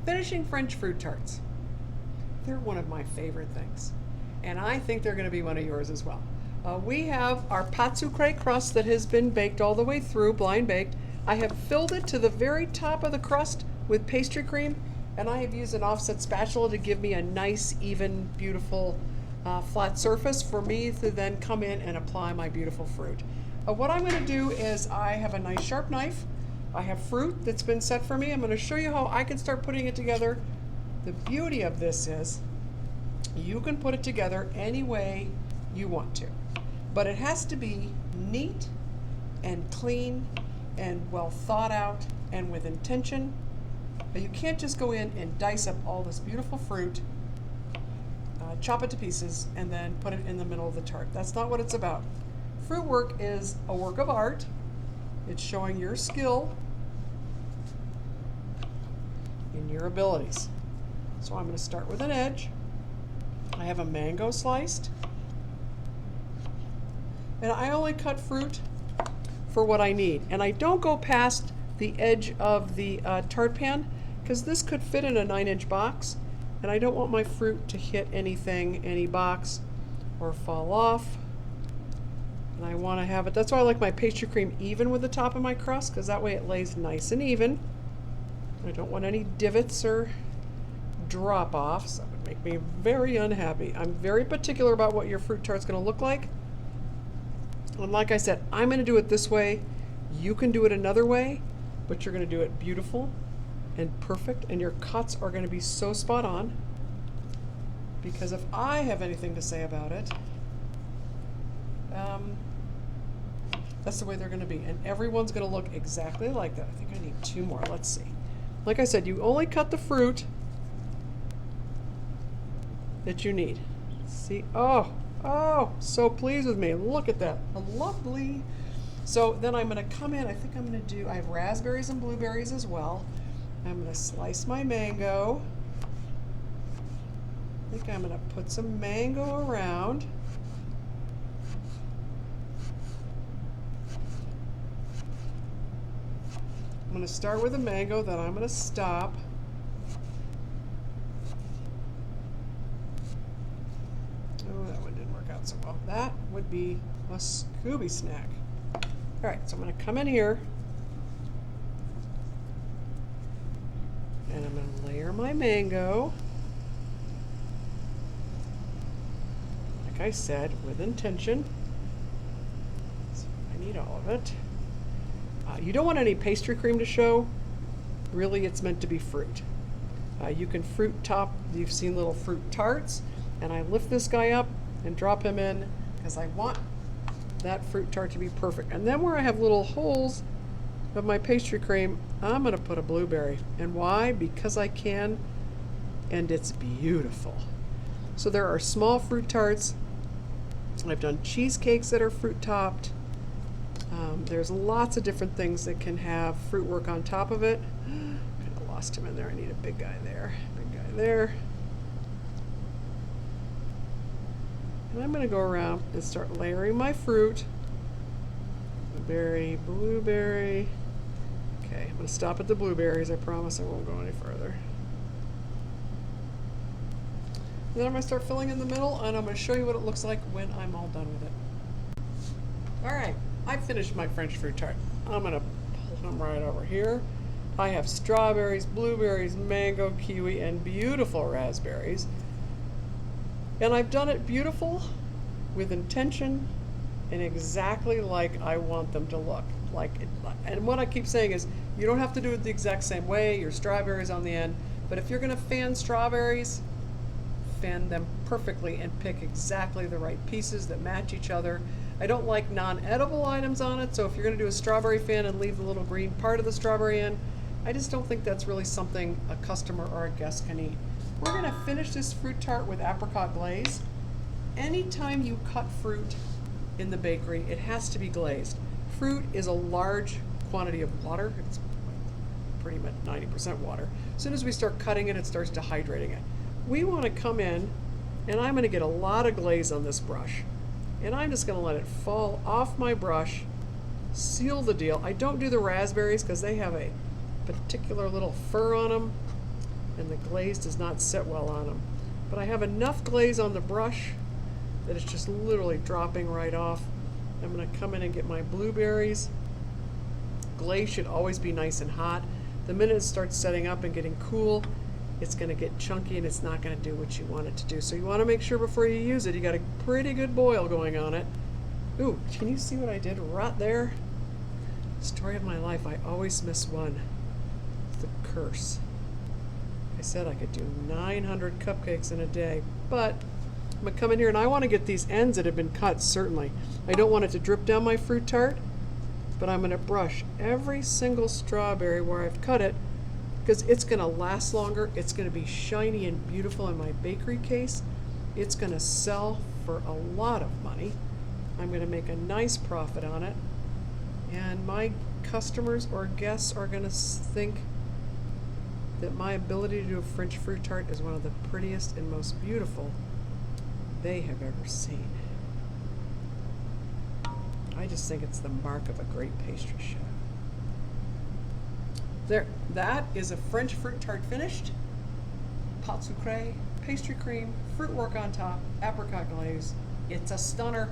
Finishing French fruit tarts. They're one of my favorite things. And I think they're going to be one of yours as well. We have our pâte sucrée crust that has been baked all the way through, blind baked. I have filled it to the very top of the crust with pastry cream, and I have used an offset spatula to give me a nice, even, beautiful, flat surface for me to then come in and apply my beautiful fruit. What I'm going to do is I have a nice sharp knife. I have fruit that's been set for me. I'm going to show you how I can start putting it together. The beauty of this is you can put it together any way you want to, but it has to be neat and clean and well thought out and with intention. But you can't just go in and dice up all this beautiful fruit, chop it to pieces, and then put it in the middle of the tart. That's not what it's about. Fruit work is a work of art. It's showing your skill and your abilities. So I'm going to start with an edge. I have a mango sliced. And I only cut fruit for what I need. And I don't go past the edge of the tart pan because this could fit in a 9-inch box. And I don't want my fruit to hit anything, any box, or fall off. And I want to have it, that's why I like my pastry cream even with the top of my crust, because that way it lays nice and even. I don't want any divots or drop-offs. That would make me very unhappy. I'm very particular about what your fruit tart's going to look like. And like I said, I'm going to do it this way. You can do it another way, but you're going to do it beautiful and perfect, and your cuts are going to be so spot on. Because if I have anything to say about it, that's the way they're going to be. And everyone's going to look exactly like that. I think I need 2 more. Let's see. Like I said, you only cut the fruit that you need. See? Oh, so pleased with me. Look at that. Lovely. So then I'm going to come in. I think I'm going to do, I have raspberries and blueberries as well. I'm going to slice my mango. I think I'm going to put some mango around. I'm going to start with a mango, then I'm going to stop. Oh, that one didn't work out so well. That would be a Scooby snack. All right, so I'm going to come in here, and I'm going to layer my mango. Like I said, with intention. So I need all of it. You don't want any pastry cream to show. Really, it's meant to be fruit. You can fruit top, you've seen little fruit tarts, and I lift this guy up and drop him in because I want that fruit tart to be perfect. And then where I have little holes of my pastry cream, I'm going to put a blueberry. And why? Because I can, and it's beautiful. So there are small fruit tarts. I've done cheesecakes that are fruit topped. There's lots of different things that can have fruit work on top of it. Kind of lost him in there. I need a big guy there. Big guy there. And I'm going to go around and start layering my fruit. Berry, blueberry. Okay, I'm going to stop at the blueberries. I promise I won't go any further. And then I'm going to start filling in the middle, and I'm going to show you what it looks like when I'm all done with it. All right. I finished my French fruit tart. I'm going to pull them right over here. I have strawberries, blueberries, mango, kiwi, and beautiful raspberries. And I've done it beautiful, with intention, and exactly like I want them to look. And what I keep saying is, you don't have to do it the exact same way. Your strawberries on the end. But if you're going to fan strawberries, fan them perfectly and pick exactly the right pieces that match each other. I don't like non-edible items on it, so if you're going to do a strawberry fan and leave the little green part of the strawberry in, I just don't think that's really something a customer or a guest can eat. We're going to finish this fruit tart with apricot glaze. Anytime you cut fruit in the bakery, it has to be glazed. Fruit is a large quantity of water. It's pretty much 90% water. As soon as we start cutting it, it starts dehydrating it. We want to come in, and I'm going to get a lot of glaze on this brush. And I'm just going to let it fall off my brush, seal the deal. I don't do the raspberries because they have a particular little fur on them. and the glaze does not sit well on them. But I have enough glaze on the brush that it's just literally dropping right off. I'm going to come in and get my blueberries. Glaze should always be nice and hot. The minute it starts setting up and getting cool, it's going to get chunky and it's not going to do what you want it to do. So you want to make sure before you use it, you got a pretty good boil going on it. Ooh, can you see what I did right there? Story of my life, I always miss one. The curse. I said I could do 900 cupcakes in a day, but I'm going to come in here and I want to get these ends that have been cut, certainly. I don't want it to drip down my fruit tart, but I'm going to brush every single strawberry where I've cut it because it's going to last longer. It's going to be shiny and beautiful in my bakery case. It's going to sell for a lot of money. I'm going to make a nice profit on it. And my customers or guests are going to think that my ability to do a French fruit tart is one of the prettiest and most beautiful they have ever seen. I just think it's the mark of a great pastry chef. There, that is a French fruit tart finished. Pâte sucrée, pastry cream, fruit work on top, apricot glaze. It's a stunner.